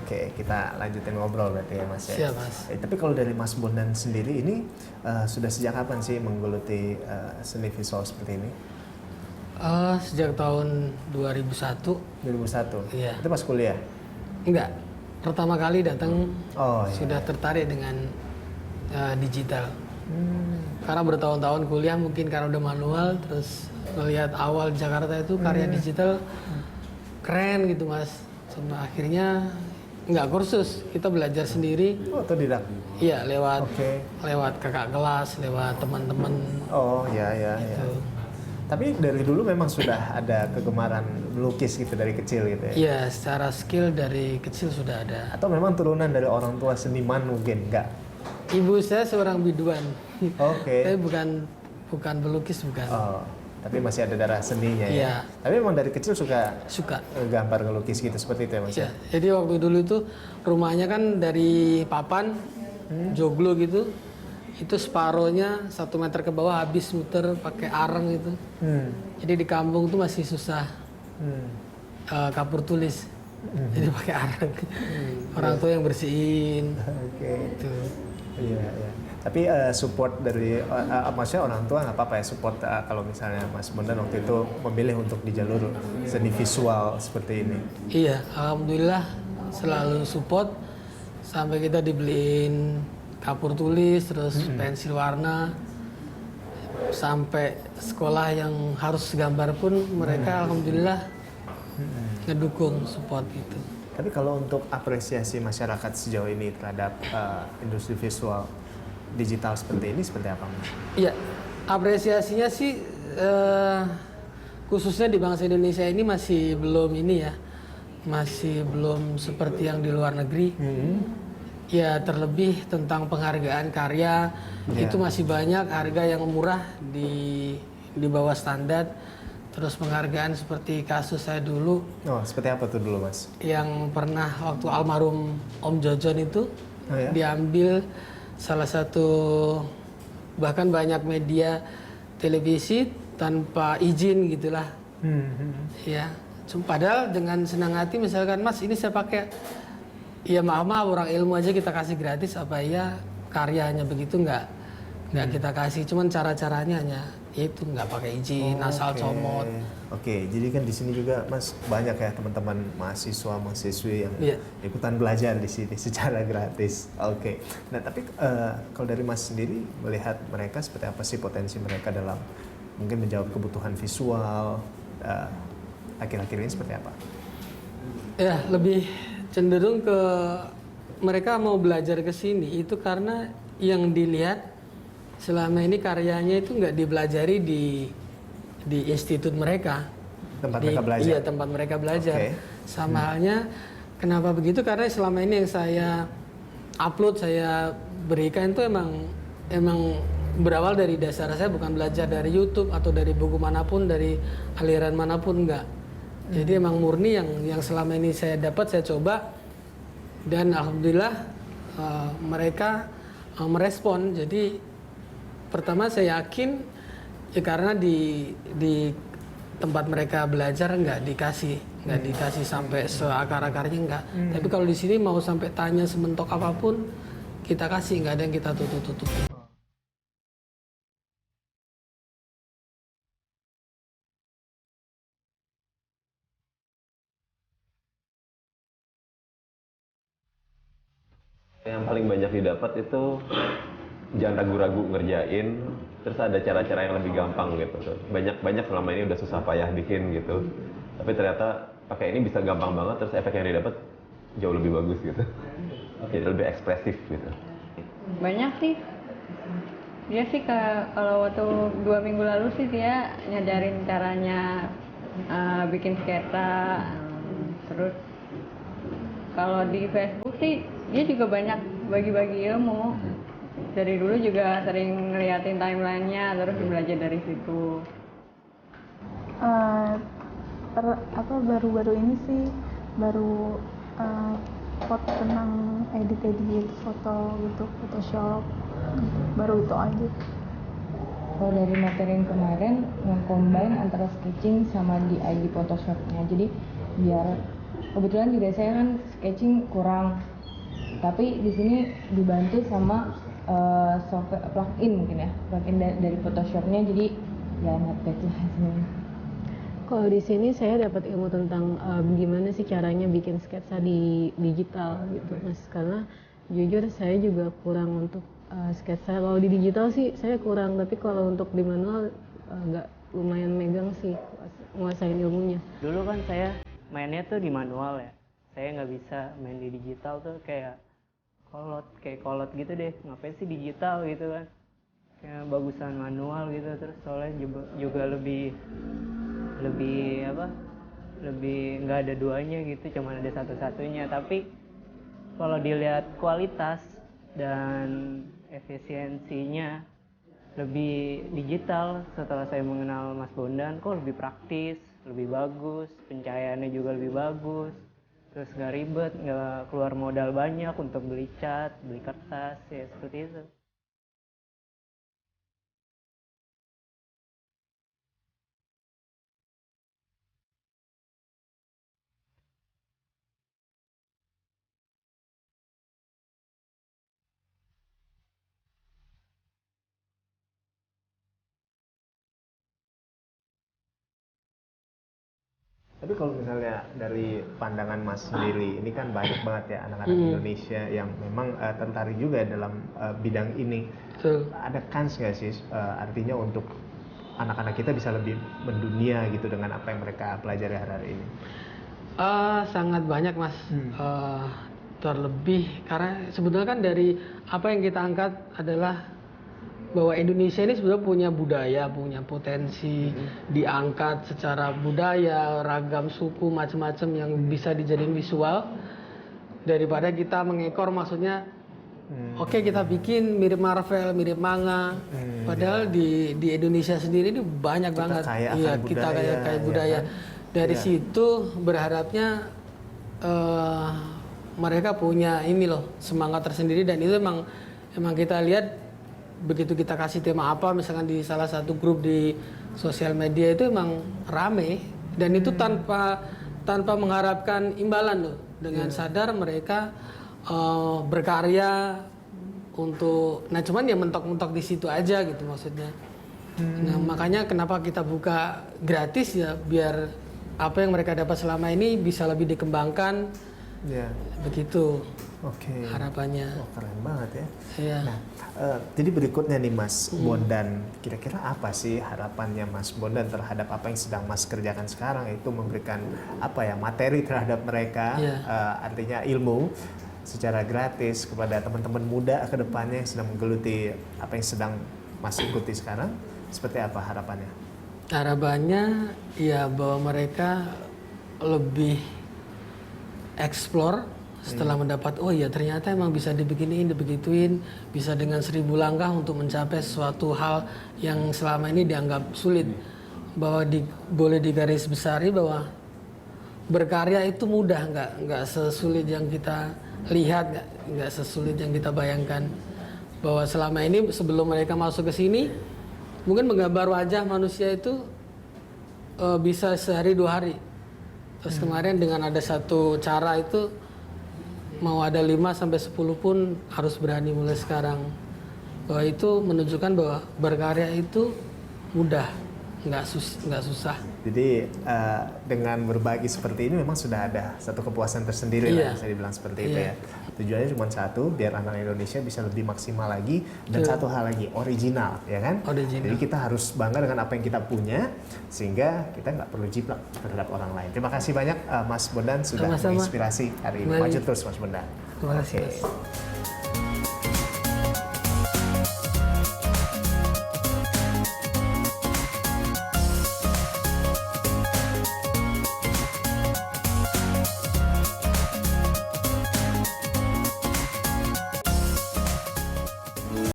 Oke, kita lanjutin ngobrol berarti ya Mas ya. Siap, Mas. Tapi kalau dari Mas Bondan sendiri ini sudah sejak kapan sih menggeluti seni visual seperti ini? Sejak tahun 2001. 2001? Iya. Itu pas kuliah? Enggak. Pertama kali datang sudah iya. tertarik dengan digital. Karena bertahun-tahun kuliah mungkin karena udah manual, terus melihat awal Jakarta itu karya digital keren gitu Mas. Sampai akhirnya nggak kursus, kita belajar sendiri. Oh, otodidak? Iya, lewat kakak kelas, lewat teman-teman. Oh, ya. Tapi dari dulu memang sudah ada kegemaran melukis gitu dari kecil gitu ya? Iya, secara skill dari kecil sudah ada. Atau memang turunan dari orang tua seniman mungkin, enggak? Ibu saya seorang biduan. Oke. Tapi bukan pelukis, bukan. Oh, tapi masih ada darah seninya ya? Iya. Tapi memang dari kecil suka gambar ngelukis gitu seperti itu ya Mas? Iya. Jadi waktu dulu itu rumahnya kan dari papan, joglo gitu. Itu separohnya 1 meter ke bawah habis muter pakai areng itu. Jadi di kampung tuh masih susah kapur tulis. Jadi pakai areng. Orang tua yang bersihin. Oke. Gitu. Iya. Tapi support dari maksudnya orang tua nggak apa-apa ya support kalau misalnya Mas Bondan waktu itu memilih untuk di jalur seni visual seperti ini. Iya, alhamdulillah selalu support sampai kita dibeliin kapur tulis, terus pensil warna, sampai sekolah yang harus gambar pun mereka alhamdulillah ngedukung support itu. Tapi kalau untuk apresiasi masyarakat sejauh ini terhadap industri visual digital seperti ini seperti apa Mas? Iya, apresiasinya sih khususnya di bangsa Indonesia ini masih belum masih belum seperti yang di luar negeri. Ya terlebih tentang penghargaan karya itu masih banyak harga yang murah di bawah standar. Terus penghargaan seperti kasus saya dulu. Oh, seperti apa tuh dulu Mas? Yang pernah waktu almarhum Om Jojon itu diambil salah satu, bahkan banyak media televisi tanpa izin gitulah. Ya, padahal dengan senang hati misalkan Mas ini saya pakai, ya maaf orang ilmu aja kita kasih gratis, apa iya karyanya begitu nggak kita kasih, cuman cara-caranya hanya itu nggak pakai izin, asal comot. Oke, jadi kan di sini juga Mas banyak ya teman-teman mahasiswi yang ikutan belajar di sini secara gratis. Oke. Nah tapi kalau dari Mas sendiri melihat mereka seperti apa sih potensi mereka dalam mungkin menjawab kebutuhan visual akhir-akhir ini seperti apa? Ya lebih cenderung ke mereka mau belajar ke sini itu karena yang dilihat selama ini karyanya itu nggak dipelajari di institut mereka. Tempat mereka belajar? Iya, tempat mereka belajar. Sama halnya, kenapa begitu? Karena selama ini yang saya upload, saya berikan itu emang berawal dari dasar saya, bukan belajar dari YouTube atau dari buku manapun, dari aliran manapun, enggak. Jadi emang murni yang selama ini saya dapat, saya coba. Dan alhamdulillah mereka merespon. Jadi pertama saya yakin ya karena di tempat mereka belajar nggak dikasih sampai seakar-akarnya nggak. Tapi kalau di sini mau sampai tanya sementok apapun kita kasih, nggak ada yang kita tutup. Yang paling banyak didapat itu jangan ragu-ragu ngerjain, terus ada cara-cara yang lebih gampang gitu. Banyak selama ini udah susah payah bikin gitu, tapi ternyata pakai ini bisa gampang banget, terus efek yang didapat jauh lebih bagus gitu. Jadi lebih ekspresif gitu. Banyak sih. Dia sih kalau waktu 2 minggu lalu sih dia nyadarin caranya bikin sketsa. Terus kalau di Facebook sih dia juga banyak bagi-bagi ilmu. Dari dulu juga sering ngeliatin timelinenya, terus belajar dari situ. Baru-baru ini sih foto tentang edit foto gitu, Photoshop, baru itu aja. Kalau dari materi yang kemarin nge-combine antara sketching sama di ID Photoshop-nya, jadi biar kebetulan juga saya kan sketching kurang, tapi di sini dibantu sama software plugin mungkin ya, plugin dari Photoshopnya, jadi ya not bad lah sebenarnya. Kalau di sini saya dapat ilmu tentang gimana sih caranya bikin sketsa di digital gitu Mas, karena jujur saya juga kurang untuk sketsa. Kalau di digital sih saya kurang, tapi kalau untuk di manual agak lumayan megang sih nguasain ilmunya. Dulu kan saya mainnya tuh di manual ya, saya nggak bisa main di digital tuh kayak kolot gitu deh, ngapain sih digital gitu kan, kayak bagusan manual gitu. Terus soalnya juga lebih nggak ada duanya gitu, cuma ada satu-satunya. Tapi kalau dilihat kualitas dan efisiensinya lebih digital. Setelah saya mengenal Mas Bondan, kok lebih praktis, lebih bagus, pencahayaannya juga lebih bagus, terus nggak ribet, nggak keluar modal banyak untuk beli cat, beli kertas, ya seperti itu. Tapi kalau misalnya dari pandangan Mas sendiri, ini kan banyak banget ya anak-anak Indonesia yang memang tertarik juga dalam bidang ini. Betul. Ada kans nggak sih artinya untuk anak-anak kita bisa lebih mendunia gitu dengan apa yang mereka pelajari hari-hari ini? Sangat banyak Mas. Terlebih karena sebetulnya kan dari apa yang kita angkat adalah bahwa Indonesia ini sebenarnya punya budaya, punya potensi, diangkat secara budaya, ragam suku, macam-macam yang bisa dijadiin visual, daripada kita mengekor, maksudnya oke, kita bikin mirip Marvel, mirip manga, padahal di Indonesia sendiri ini banyak kita banget. Kaya Iya, budaya, kita kaya budaya. Ya kan? Dari situ berharapnya mereka punya ini loh, semangat tersendiri, dan itu emang kita lihat begitu kita kasih tema apa, misalkan di salah satu grup di sosial media itu emang rame, dan itu tanpa mengharapkan imbalan loh, dengan sadar mereka berkarya untuk, nah cuman ya mentok-mentok di situ aja gitu maksudnya. Nah makanya kenapa kita buka gratis ya, biar apa yang mereka dapat selama ini bisa lebih dikembangkan. Begitu. Oke. Harapannya. Oh, keren banget ya. Iya. Nah, jadi berikutnya nih Mas Bondan, kira-kira apa sih harapannya Mas Bondan terhadap apa yang sedang Mas kerjakan sekarang, itu memberikan apa ya, materi terhadap mereka, artinya ilmu secara gratis kepada teman-teman muda ke depannya yang sedang menggeluti apa yang sedang Mas ikuti sekarang, seperti apa harapannya? Harapannya ya bahwa mereka lebih explore setelah mendapat, oh iya ternyata emang bisa dibikinin, dibegituin, bisa dengan 1000 langkah untuk mencapai suatu hal yang selama ini dianggap sulit. Bahwa boleh digaris besari bahwa berkarya itu mudah, nggak sesulit yang kita lihat, nggak sesulit yang kita bayangkan. Bahwa selama ini sebelum mereka masuk ke sini, mungkin menggambar wajah manusia itu bisa sehari 2 hari. Terus kemarin dengan ada satu cara itu, mau ada 5-10 pun harus berani mulai sekarang. Bahwa itu menunjukkan bahwa berkarya itu mudah, nggak susah. Jadi dengan berbagi seperti ini memang sudah ada satu kepuasan tersendiri lah, bisa dibilang seperti itu ya. Tujuannya cuma satu, biar anak Indonesia bisa lebih maksimal lagi, dan satu hal lagi, original, ya kan? Original. Jadi kita harus bangga dengan apa yang kita punya, sehingga kita nggak perlu jiplak terhadap orang lain. Terima kasih banyak Mas Bondan sudah menginspirasi hari ini. Maju terus Mas Bondan. Terima kasih.